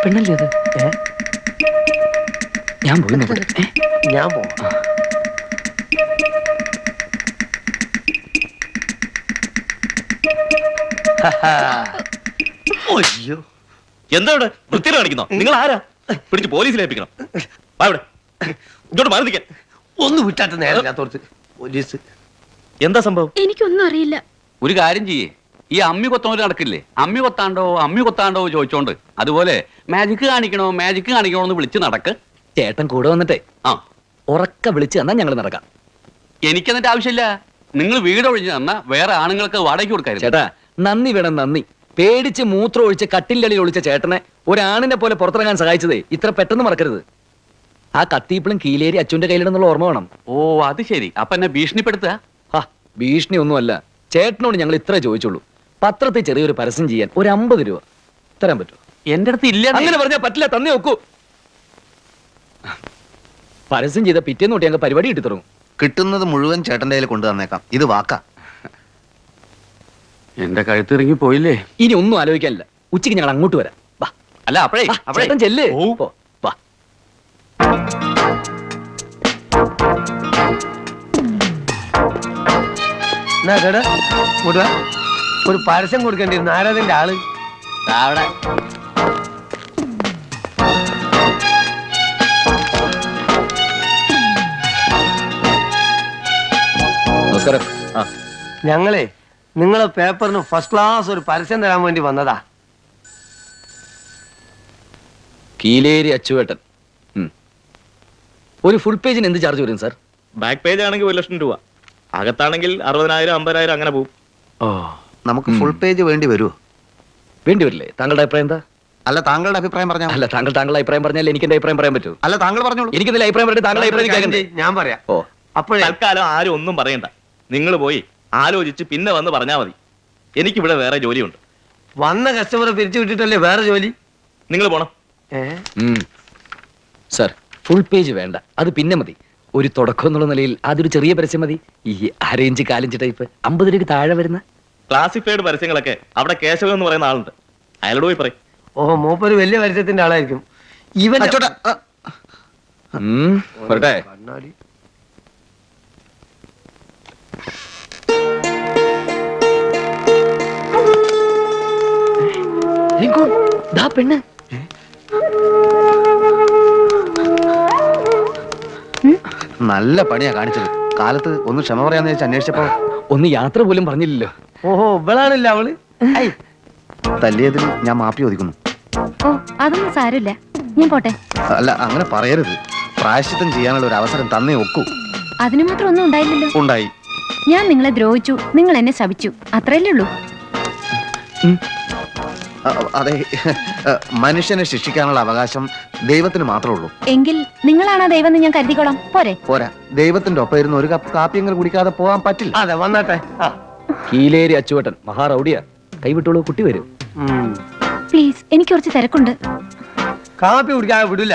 പെണ്ണല്ലേ അത്? ഞാൻ പോയി നോക്കട്ടെ. ഞാൻ പോവാം. അയ്യോ, എന്താ ഇവിടെ വൃത്തിയിൽ കാണിക്കുന്നോ? നിങ്ങൾ ആരാ? പിടിച്ച് പോലീസിൽ ഏൽപ്പിക്കണം. വാ ഇവിടെ, ഇങ്ങോട്ട് മാറി നിൽക്കാൻ. ഒന്ന് വിട്ടാത്ത നേരമില്ലാത്തോർത്ത് പോലീസ്. എന്താ സംഭവം? എനിക്കൊന്നും അറിയില്ല. ഒരു കാര്യം ചെയ്യേ, ഈ അമ്മി കൊത്തോണ്ട് നടക്കില്ലേ, അമ്മി കൊത്താണ്ടോ ചോദിച്ചോണ്ട് അതുപോലെ മാജിക് കാണിക്കണോ എന്ന് വിളിച്ച് നടക്ക്. ചേട്ടൻ കൂടെ വന്നിട്ടേ ആ ഉറക്ക വിളിച്ച് തന്നാ ഞങ്ങൾ നടക്കാം. എനിക്കെന്നിട്ട് ആവശ്യമില്ല. നിങ്ങൾ വീട് ഒഴിഞ്ഞു തന്നാ വേറെ ആണുങ്ങൾക്ക് വാടകയ്ക്ക് കൊടുക്കായിരുന്നു. ചേട്ടാ നന്ദി വേണം നന്ദി. പേടിച്ച് മൂത്രം ഒഴിച്ച് കട്ടിലടി ഒളിച്ച ചേട്ടനെ ഒരാണിനെ പോലെ പുറത്തിറങ്ങാൻ സഹായിച്ചതേ ഇത്ര പെട്ടെന്ന് മറക്കരുത്. ആ കത്തിയിപ്പോഴും കീലേരി അച്ഛന്റെ കയ്യിലെന്നുള്ള ഓർമ്മ വേണം. ഓ അത് ശരി. അപ്പൊ എന്നെ ഭീഷണിപ്പെടുത്തുക? ഭീഷണി ഒന്നുമല്ല. ചേട്ടനോട് ഞങ്ങൾ ഇത്ര ചോദിച്ചുള്ളൂ. പത്രത്തിൽ ചെറിയൊരു പരസ്യം ചെയ്യാൻ ഒരു 50 രൂപ തരാൻ പറ്റുമോ? എന്റെ അടുത്ത് ഇല്ല. അങ്ങനെ പറഞ്ഞാൽ പറ്റില്ല, തന്നെ നോക്കൂ. പരസ്യം ചെയ്ത പിറ്റേന്ന് തൊട്ട് ഞങ്ങൾ പരിപാടി കിട്ടി തുടങ്ങും. കിട്ടുന്നത് മുഴുവൻ ചേട്ടന്റെ കയ്യിൽ കൊണ്ടു തന്നേക്കാം. ഇത് വാക്കാ. എന്റെ കഴുത്തിറങ്ങി പോയില്ലേ? ഇനി ഒന്നും ആലോചിക്കാനില്ല. ഉച്ചയ്ക്ക് ഞങ്ങൾ അങ്ങോട്ട് വരാം. വാ. അല്ല അപ്പഴേ ചേട്ടൻ ചെല്ല്. പോ. വാ. ഒരു പരസ്യം കൊടുക്കേണ്ടിരുന്നു. ആരാതിന്റെ ആള്? അവിടെ നമസ്കാരം. ഞങ്ങളെ നിങ്ങളെ പേപ്പറിന് ഫസ്റ്റ് ക്ലാസ് ഒരു പരസ്യം തരാൻ വേണ്ടി വന്നതാ. കീലേരി അച്ചുവേട്ടൻ. ഒരു ഫുൾ പേജിന് എന്ത് ചാർജ് വരും സാർ? ബാക്ക് പേജ് ആണെങ്കിൽ 1 ലക്ഷം രൂപ, അകത്താണെങ്കിൽ 60,000 50,000 അങ്ങനെ പോകും. നമുക്ക് ഫുൾ പേജ് വേണ്ടി വരുമോ? വേണ്ടി വരില്ലേ? താങ്കളുടെ അഭിപ്രായം എന്താ? അല്ല, താങ്കളുടെ അഭിപ്രായം പറഞ്ഞാൽ. അല്ല, താങ്കളുടെ അഭിപ്രായം പറഞ്ഞാൽ എനിക്ക് എന്റെ അഭിപ്രായം പറയാൻ പറ്റൂ? അല്ല, താങ്കൾ പറഞ്ഞോളൂ. എനിക്ക് ഇതിൽ അഭിപ്രായം പറഞ്ഞിട്ട് താങ്കളുടെ അഭിപ്രായം കേൾക്കണ്ടേ? ഞാൻ പറയാം. ഓ, അപ്പോഴേ തൽക്കാലം ആരും ഒന്നും പറയണ്ട. നിങ്ങൾ പോയി ആലോചിച്ച് പിന്നെ വന്ന് പറഞ്ഞാൽ മതി. എനിക്കിവിടെ വേറെ ജോലിയുണ്ട്. വന്ന കസ്റ്റമറെ പിരിച്ചു വിട്ടിട്ടല്ലേ വേറെ ജോലി? നിങ്ങൾ പോണം. സാർ ഫുൾ പേജ് വേണ്ട, അത് പിന്നെ മതി. ഒരു തുടക്കം എന്നുള്ള നിലയിൽ അതൊരു ചെറിയ പരസ്യം മതി. ഈ അരയിഞ്ച് 4 ടൈപ്പ് 50 രൂപയ്ക്ക് താഴെ വരുന്ന ക്ലാസിഫൈഡ് പരസ്യങ്ങളൊക്കെ അവിടെ കേശവൻ എന്ന് പറയുന്ന ആളുണ്ട്. അയാളോട് പോയി പറയും. ഓ, മൂപ്പര് വലിയ പരസ്യത്തിന്റെ ആളായിരിക്കും. ഇവൻ വരട്ടെ. കണ്ണാടി പെണ്ണ് നല്ല പണിയാ കാണിച്ചത്. കാലത്ത് ഒന്ന് ക്ഷമ പറയാന്ന് വെച്ച് അന്വേഷിച്ചപ്പോ ഒന്ന് യാത്ര പോലും പറഞ്ഞില്ലല്ലോ. ഓഹോ, ഇവളാണില്ല അവള്. തല്ലിയതിൽ ഞാൻ മാപ്പി ചോദിക്കുന്നു. ഓ അതൊന്നും സാരമില്ല, ഞാൻ പോട്ടെ. അല്ല, അങ്ങനെ പറയരുത്. പ്രായശ്ചിത്തം ചെയ്യാനുള്ള ഒരു അവസരം തന്നേ ഒക്കൂ. അതിന് മാത്രം ഒന്നും ഉണ്ടായില്ലല്ലോ. ഉണ്ടായി. ഞാൻ നിങ്ങളെ ദ്രോഹിച്ചു, നിങ്ങൾ എന്നെ ശപിച്ചു, അത്രയല്ലേ ഉള്ളൂ. അതെ, മനുഷ്യനെ ശിക്ഷിക്കാനുള്ള അവകാശം ദൈവത്തിന് മാത്രമേ ഉള്ളൂ. എങ്കിൽ നിങ്ങളാണ് ആ ദൈവം എന്ന് ഞാൻ കരുതിക്കോളാം. പോരെ? പോരാ, ദൈവത്തിന്റെ ഒപ്പം ഇരുന്ന് ഒരു കപ്പ് കാപ്പിയെങ്കിലും കുടിക്കാതെ പോകാൻ പറ്റില്ല. അതെ, വന്നാട്ടെ. കീലേരി അച്ചുവേട്ടൻ മഹാറൗഡിയാ. കൈവിട്ടോളൂ, കുട്ടി വരും. പ്ലീസ്, എനിക്ക് കുറച്ച് തിരക്കുണ്ട്. കാപ്പി കുടിക്കാതെ വിടില്ല.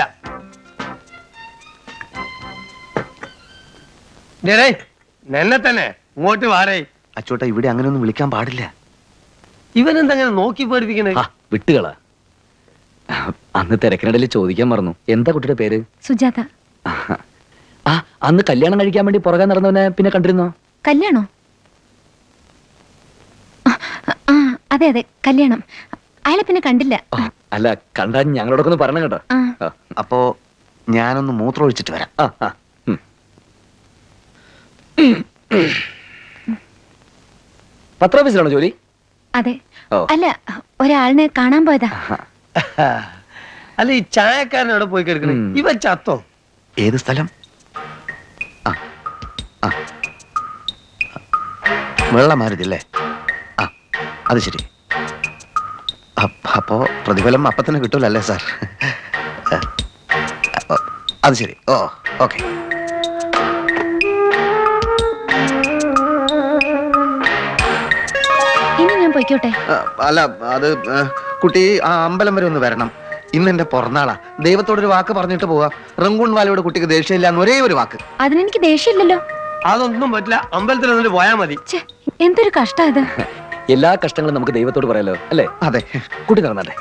എന്നെ തന്നെ ഇങ്ങോട്ട് വാടേ. അച്ചോട്ടാ, ഇവിടെ അങ്ങനെയൊന്നും വിളിക്കാൻ പാടില്ല. ഇവനെന്തങ്ങനെ നോക്കി പേടിപ്പിക്കണേ? വിട്ടുകളാ. അന്ന് തിരക്കിനിടയിൽ ചോദിക്കാൻ മറന്നു. എന്താ കുട്ടിയുടെ പേര്? സുജാത. അന്ന് കല്യാണം കഴിക്കാൻ വേണ്ടി പുറകെ നടന്നവനെ പിന്നെ കണ്ടിരുന്നോ? കല്യാണോ? അതെ അതെ, കല്യാണം. അയാളെ പിന്നെ കണ്ടില്ല. അല്ല, കണ്ടാ ഞങ്ങളോടൊക്കെ ഒന്ന് പറഞ്ഞു കേട്ടോ. അപ്പോ ഞാനൊന്ന് മൂത്രം ഒഴിച്ചിട്ട് വരാം. പത്രോഫീസിലാണോ ജോലി? അതെ. അല്ല, ഒരാളിനെ കാണാൻ പോയതാ. അല്ല, ഈ ചായക്കാരൻ എവിടെ പോയി കിടക്കണേ? ഇവ ചത്തോ? ഏത് സ്ഥലം? വെള്ളമാരുതില്ലേ? അത് ശരി. അപ്പോ പ്രതിഫലം അപ്പത്തന്നെ കിട്ടൂലല്ലേ സാർ? അത് ശരി. ഓ, ഓക്കെ. ഇനി ഞാൻ പോയിക്കോട്ടെ? അല്ല, അത് കുട്ടി ആ അമ്പലം വരെ ഒന്ന് വരണം. ഇന്ന് എന്റെ പിറന്നാളാ. ദൈവത്തോടൊരു വാക്ക് പറഞ്ഞിട്ട് പോവാ. റംഗൂൺ വാലയോട് കുട്ടിക്ക് ദേഷ്യമില്ല എന്ന് ഒരേ ഒരു വാക്ക്. അതിനെനിക്ക് ദേഷ്യമില്ലല്ലോ. അതൊന്നും പറ്റില്ല. അമ്പലത്തിൽ വന്നിട്ട് പോയാ മതി. എന്തൊരു കഷ്ടം ഇത്. എല്ലാ കഷ്ടങ്ങളും നമുക്ക് ദൈവത്തോട് പറയാലോ, അല്ലേ? അതെ, കുട്ടി നടന്നാട്ടെ.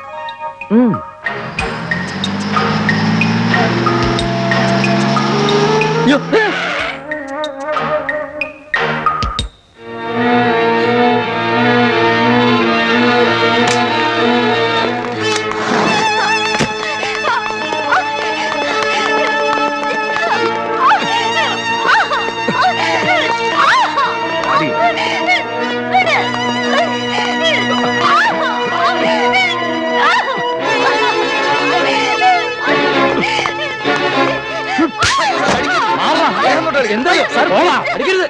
എന്താ സാർ അടിക്കരുത്.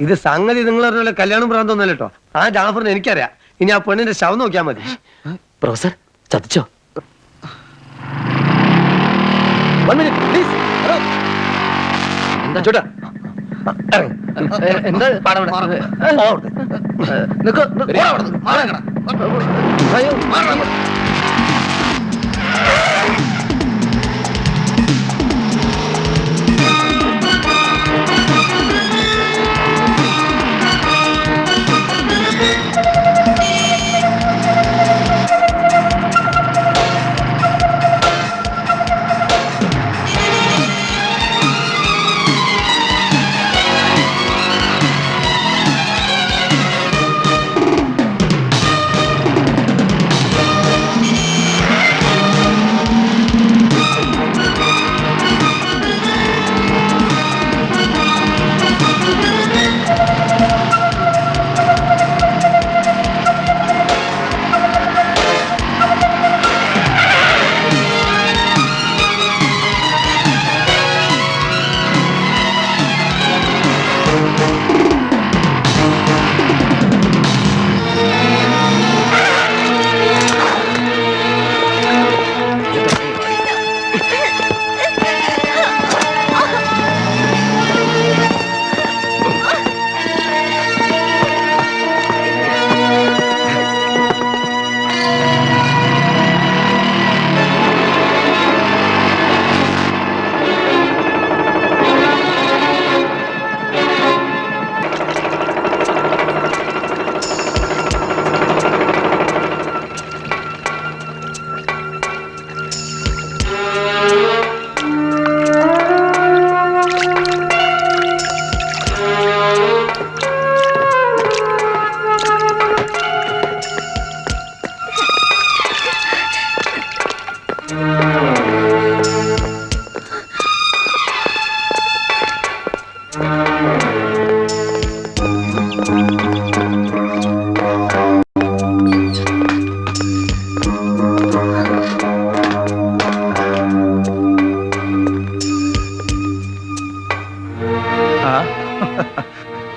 ഇത് സംഗതി നിങ്ങൾ പറഞ്ഞ പോലെ കല്യാണം പ്രാന്തൊന്നുമല്ല കേട്ടോ. ആ ജാഫറിന് എനിക്കറിയാം. ഇനി ആ പെണ്ണിന്റെ ശവം നോക്കിയാൽ മതി. പ്രൊഫസർ ചതിച്ചോ? എന്താ ചോട്ടാ എന്താ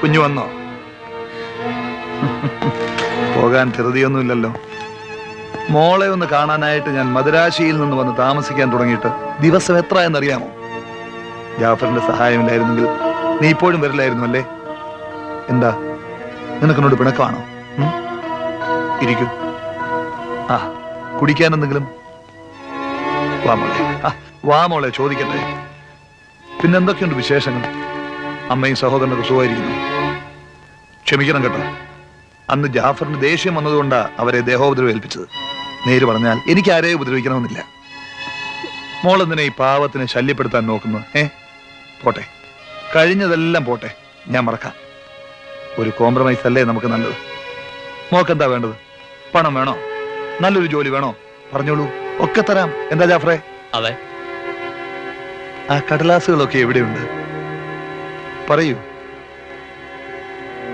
കുഞ്ഞു വന്നോ? പോകാൻ ധൃതിയൊന്നുമില്ലല്ലോ. മോളെ ഒന്ന് കാണാനായിട്ട് ഞാൻ മദുരാശിയിൽ നിന്ന് വന്ന് താമസിക്കാൻ തുടങ്ങിയിട്ട് ദിവസം എത്ര എന്നറിയാമോ? ജാഫറിന്റെ സഹായമില്ലായിരുന്നെങ്കിൽ നീ ഇപ്പോഴും വരില്ലായിരുന്നു അല്ലേ? എന്താ നിനക്കെന്നോട് പിണക്കമാണോ? ഇരിക്കൂ. ആ കുടിക്കാൻ എന്തെങ്കിലും? വാ മോളെ ചോദിക്കട്ടെ. പിന്നെന്തൊക്കെയുണ്ട് വിശേഷങ്ങൾ? അമ്മയും സഹോദരനൊക്കെ സുഖമായിരിക്കുന്നു? ക്ഷമിക്കണം കേട്ടോ, അന്ന് ജാഫറിന് ദേഷ്യം വന്നതുകൊണ്ടാ അവരെ ദേഹോപദ്രവം ഏൽപ്പിച്ചത്. നേര് പറഞ്ഞാൽ എനിക്ക് ആരെയും ഉപദ്രവിക്കണമെന്നില്ല. മോളെന്തിനെ ഈ പാവത്തിനെ ശല്യപ്പെടുത്താൻ നോക്കുന്നു? പോട്ടെ, കഴിഞ്ഞതെല്ലാം പോട്ടെ, ഞാൻ മറക്കാം. ഒരു കോംപ്രമൈസ് അല്ലേ നമുക്ക് നല്ലത്. മോക്കെന്താ വേണ്ടത്? പണം വേണോ? നല്ലൊരു ജോലി വേണോ? പറഞ്ഞോളൂ, ഒക്കെ തരാം. എന്താ ജാഫറെ? അതെ. ആ കടലാസുകളൊക്കെ എവിടെയുണ്ട്? പറയൂ.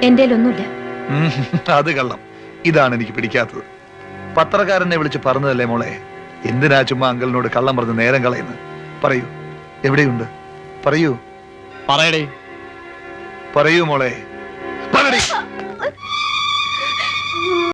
എന്റെ ഒന്നുമില്ല. അത് കള്ളം. ഇതാണ് എനിക്ക് പിടിക്കാത്തത്. പത്രക്കാരനെ വിളിച്ച് പറഞ്ഞതല്ലേ മോളെ, എന്തിനാ ചുമ്മാ അങ്കിളിനോട് കള്ളം പറഞ്ഞ് നേരം കളയുന്നത്? പറയൂ, എവിടെയുണ്ട്? പറയൂ. പറയടേ. പറയൂ മോളെ.